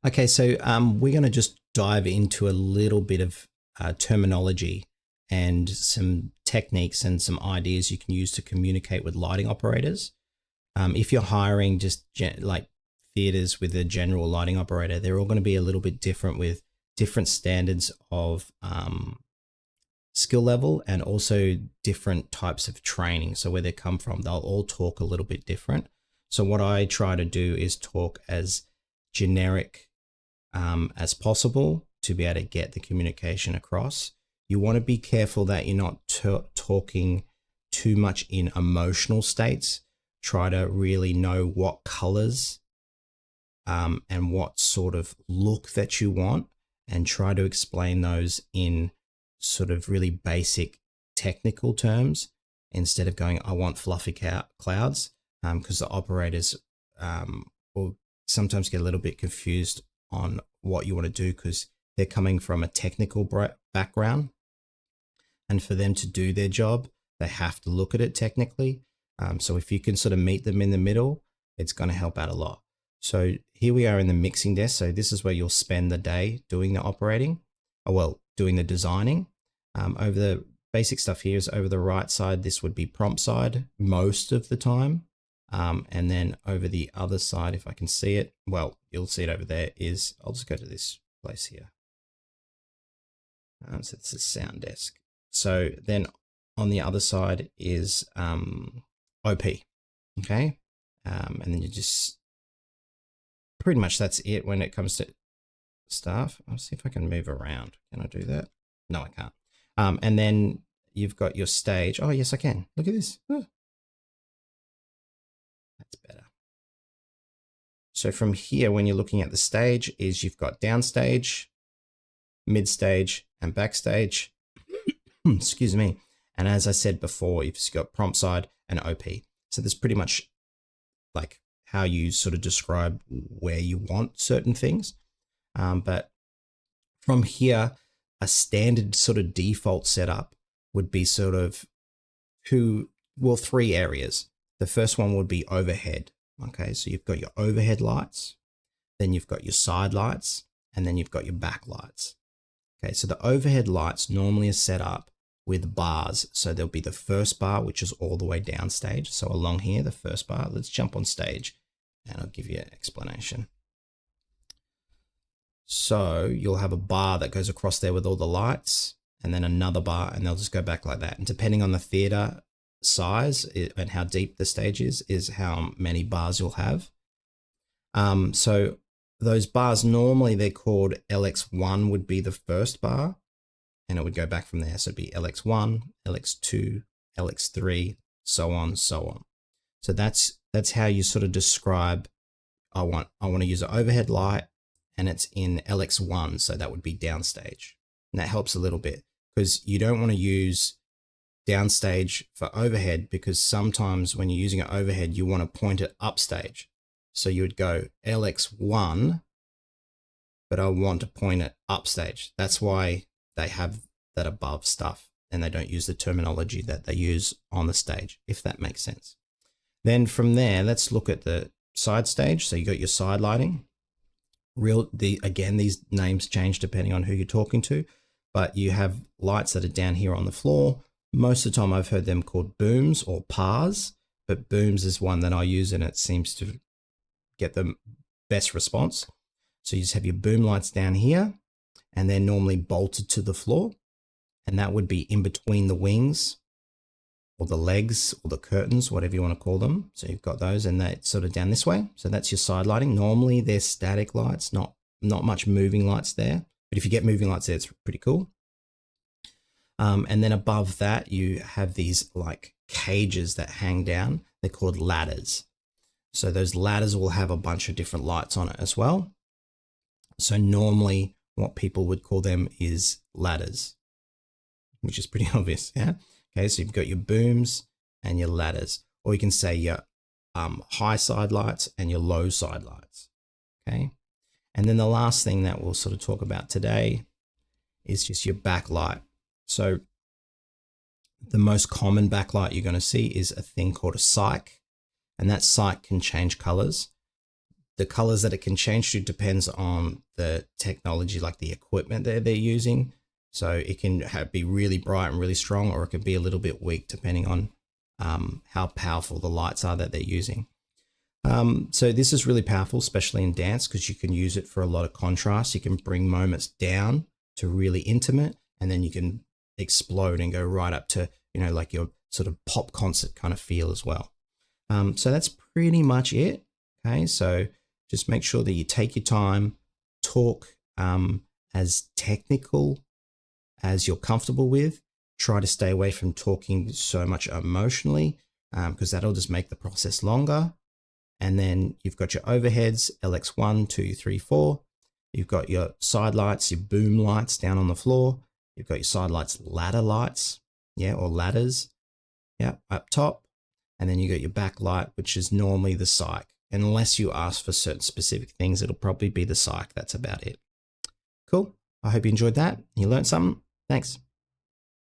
Okay, so we're going to just dive into a little bit of terminology and some techniques and some ideas you can use to communicate with lighting operators. If you're hiring just like theaters with a general lighting operator, they're all going to be a little bit different with different standards of skill level and also different types of training. So where they come from, they'll all talk a little bit different. So what I try to do is talk as generic as possible to be able to get the communication across. You want to be careful that you're not talking too much in emotional states. Try to really know what colors and what sort of look that you want, and try to explain those in sort of really basic technical terms instead of going, I want fluffy clouds, because the operators will sometimes get a little bit confused on what you want to do because they're coming from a technical background. And for them to do their job, they have to look at it technically. So if you can sort of meet them in the middle, it's going to help out a lot. So here we are in the mixing desk. So this is where you'll spend the day doing the operating, or well, doing the designing. Over the basic stuff here is over the right side. This would be prompt side most of the time. And then over the other side, if I can see it, well, you'll see it over there is, I'll just go to this place here. So it's a sound desk. So then on the other side is OP, okay? And then you just, pretty much that's it when it comes to stuff. I'll see if I can move around. Can I do that? No, I can't. And then you've got your stage. Oh, yes, I can. Look at this. Oh. That's better. So from here, when you're looking at the stage, is you've got downstage, mid stage, and backstage. Excuse me. And as I said before, you've got prompt side and OP. So there's pretty much like how you sort of describe where you want certain things. But from here, a standard sort of default setup would be sort of three areas. The first one would be overhead. Okay, so you've got your overhead lights, then you've got your side lights, and then you've got your back lights. Okay, so the overhead lights normally are set up with bars. So there'll be the first bar, which is all the way down stage. So along here, the first bar, let's jump on stage and I'll give you an explanation. So you'll have a bar that goes across there with all the lights, and then another bar, and they'll just go back like that. And depending on the theater size and how deep the stage is how many bars you'll have. So those bars, normally they're called LX1 would be the first bar, and it would go back from there. So it'd be LX1, LX2, LX3, so on, so on. So that's how you sort of describe, I want to use an overhead light, and it's in LX1, so that would be downstage. And that helps a little bit because you don't want to use downstage for overhead, because sometimes when you're using an overhead, you want to point it upstage. So you would go LX1, but I want to point it upstage. That's why they have that above stuff, and they don't use the terminology that they use on the stage, if that makes sense. Then from there, let's look at the side stage. So you got your side lighting. Again, these names change depending on who you're talking to, but you have lights that are down here on the floor. Most of the time I've heard them called booms or pars, but booms is one that I use and it seems to get the best response. So you just have your boom lights down here, and they're normally bolted to the floor, and that would be in between the wings or the legs or the curtains, whatever you want to call them. So you've got those, and that's sort of down this way. So that's your side lighting. Normally they're static lights, not much moving lights there. But if you get moving lights there, it's pretty cool. And then above that, you have these like cages that hang down. They're called ladders. So those ladders will have a bunch of different lights on it as well. So normally what people would call them is ladders, which is pretty obvious. Yeah. Okay, so you've got your booms and your ladders, or you can say your high side lights and your low side lights. Okay, and then the last thing that we'll sort of talk about today is just your backlight. So the most common backlight you're going to see is a thing called a cyc, and that cyc can change colors. The colors that it can change to depends on the technology, like the equipment that they're using. So it can be really bright and really strong, or it can be a little bit weak depending on how powerful the lights are that they're using. So this is really powerful, especially in dance, because you can use it for a lot of contrast. You can bring moments down to really intimate, and then you can explode and go right up to, you know, like your sort of pop concert kind of feel as well. So that's pretty much it. Okay, so just make sure that you take your time, talk as technical as you're comfortable with. Try to stay away from talking so much emotionally, because that'll just make the process longer. And then you've got your overheads, LX1, 2, 3, 4. You've got your side lights, your boom lights down on the floor. You've got your side lights, ladder lights, yeah, or ladders, yeah, up top. And then you got your back light, which is normally the psych. Unless you ask for certain specific things, it'll probably be the psych. That's about it. Cool. I hope you enjoyed that. You learned something. Thanks.